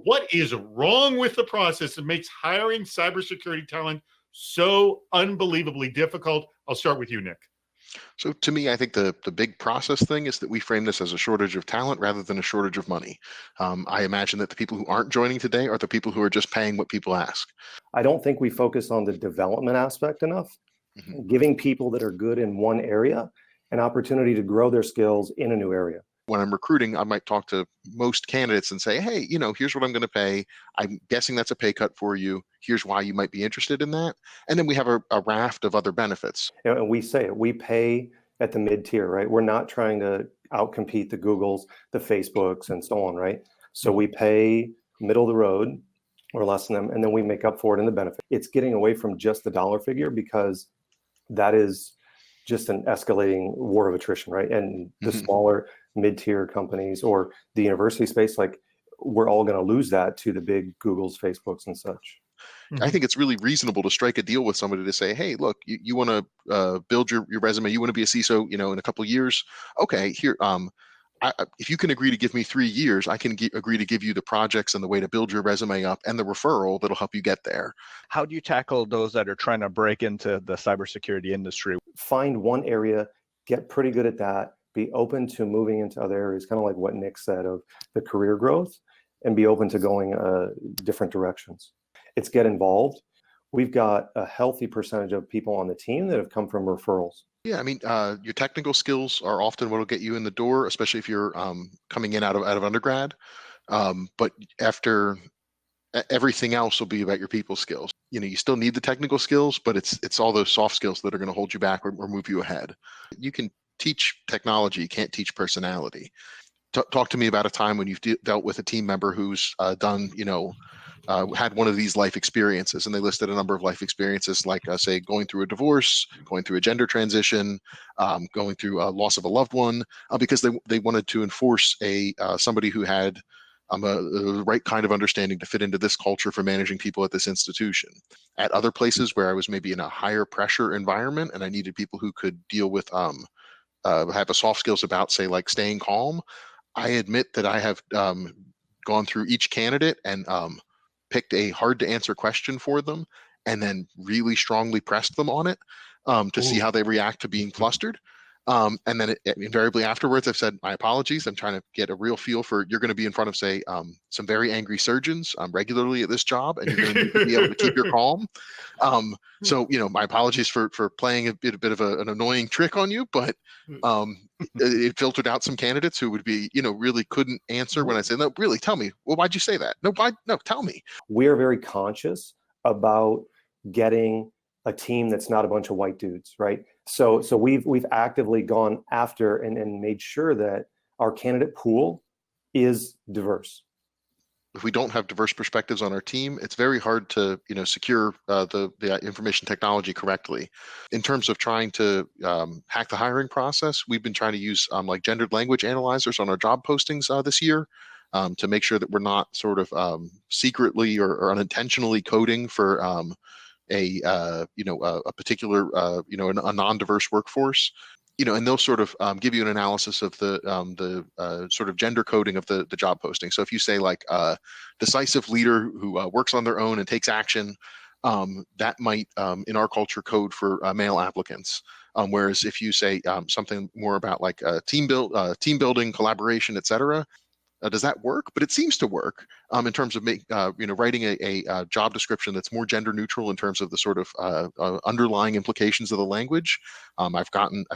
What is wrong with the process that makes hiring cybersecurity talent so unbelievably difficult? I'll start with you, Nick. So to me, I think the big process thing is that we frame this as a shortage of talent rather than a shortage of money. I imagine that the people who aren't joining today are the people who are just paying what people ask. I don't think we focus on the development aspect enough, giving people that are good in one area an opportunity to grow their skills in a new area. When I'm recruiting, I might talk to most candidates and say, hey, here's what I'm going to pay. I'm guessing that's a pay cut for you. Here's why you might be interested in that. And then we have a raft of other benefits. And we say it, we pay at the mid-tier, right? We're not trying to outcompete the Googles, the Facebooks, and so on, right? So we pay middle of the road or less than them, and then we make up for it in the benefit. It's getting away from just the dollar figure because that is just an escalating war of attrition, right? And the smaller mid-tier companies or the university space, like we're all going to lose that to the big Googles, Facebooks, and such. I think it's really reasonable to strike a deal with somebody to say, hey, look, you want to build your resume, you want to be a CISO, in a couple of years. Okay, here, if you can agree to give me 3 years, I can agree to give you the projects and the way to build your resume up and the referral that'll help you get there. How do you tackle those that are trying to break into the cybersecurity industry? Find one area, get pretty good at that, be open to moving into other areas, kind of like what Nick said of the career growth, and be open to going different directions. It's get involved. We've got a healthy percentage of people on the team that have come from referrals. Yeah, I mean, your technical skills are often what will get you in the door, especially if you're coming in out of undergrad. But after everything else will be about your people skills. You still need the technical skills, but it's all those soft skills that are going to hold you back or move you ahead. You can teach technology, you can't teach personality. Talk to me about a time when you've dealt with a team member who's done, had one of these life experiences, and they listed a number of life experiences, like say going through a divorce, going through a gender transition, going through a loss of a loved one, because they wanted to enforce somebody who had the right kind of understanding to fit into this culture for managing people at this institution. At other places where I was maybe in a higher pressure environment and I needed people who could deal with have a soft skills about, say, like staying calm, I admit that I have gone through each candidate and picked a hard to answer question for them and then really strongly pressed them on it to see how they react to being flustered. And then invariably afterwards, I've said, my apologies. I'm trying to get a real feel for, you're going to be in front of, say, some very angry surgeons regularly at this job, and you're going to need to be able to keep your calm. So, my apologies for playing a bit of an annoying trick on you, but it filtered out some candidates who would be, really couldn't answer when I said, no, really, tell me. Well, why'd you say that? No, tell me. We are very conscious about getting a team that's not a bunch of white dudes, right? So we've actively gone after and made sure that our candidate pool is diverse. If we don't have diverse perspectives on our team, it's very hard to secure the information technology correctly. In terms of trying to hack the hiring process, we've been trying to use like gendered language analyzers on our job postings this year to make sure that we're not sort of secretly or unintentionally coding for a particular a non-diverse workforce. And they'll sort of give you an analysis of the sort of gender coding of the job posting. So if you say like decisive leader who works on their own and takes action, that might in our culture code for male applicants. Whereas if you say something more about like team building, collaboration, etc., does that work? But it seems to work in terms of writing a job description that's more gender neutral in terms of the sort of underlying implications of the language. I've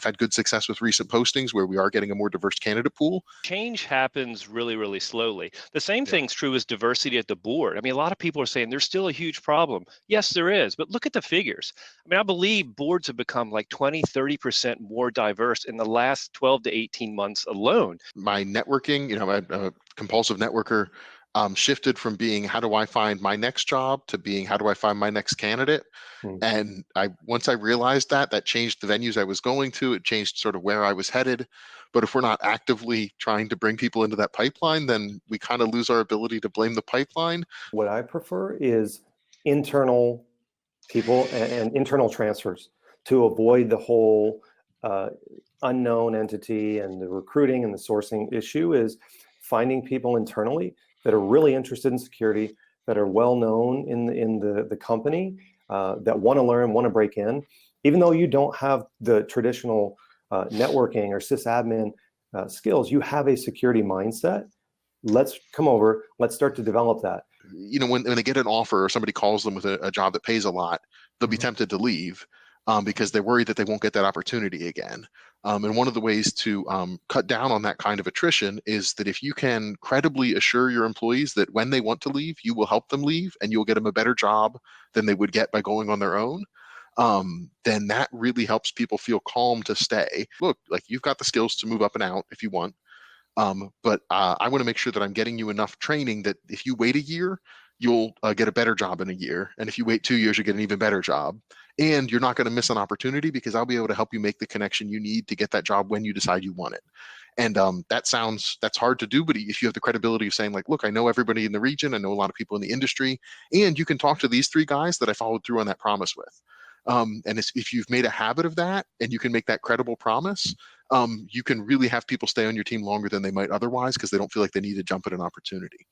had good success with recent postings where we are getting a more diverse candidate pool. Change happens really, really slowly. The same thing's true as diversity at the board. I mean, a lot of people are saying there's still a huge problem. Yes, there is, but look at the figures. I mean, I believe boards have become like 20, 30% more diverse in the last 12 to 18 months alone. My networking, I'm a compulsive networker, shifted from being how do I find my next job to being how do I find my next candidate. And once I realized that changed the venues I was going to, it changed sort of where I was headed. But if we're not actively trying to bring people into that pipeline, then we kind of lose our ability to blame the pipeline. What I prefer is internal people and internal transfers to avoid the whole unknown entity and the recruiting and the sourcing issue. Is finding people internally that are really interested in security, that are well known in the company, that want to learn, want to break in, even though you don't have the traditional networking or sysadmin skills, you have a security mindset. Let's come over. Let's start to develop that. When they get an offer or somebody calls them with a job that pays a lot, they'll be tempted to leave because they're worried that they won't get that opportunity again. And one of the ways to cut down on that kind of attrition is that if you can credibly assure your employees that when they want to leave, you will help them leave and you'll get them a better job than they would get by going on their own, then that really helps people feel calm to stay. Look, like you've got the skills to move up and out if you want. But I want to make sure that I'm getting you enough training that if you wait a year, you'll get a better job in a year. And if you wait 2 years, you get an even better job. And you're not going to miss an opportunity because I'll be able to help you make the connection you need to get that job when you decide you want it. And that's hard to do, but if you have the credibility of saying like, look, I know everybody in the region, I know a lot of people in the industry, and you can talk to these 3 guys that I followed through on that promise with. And if you've made a habit of that and you can make that credible promise, you can really have people stay on your team longer than they might otherwise because they don't feel like they need to jump at an opportunity.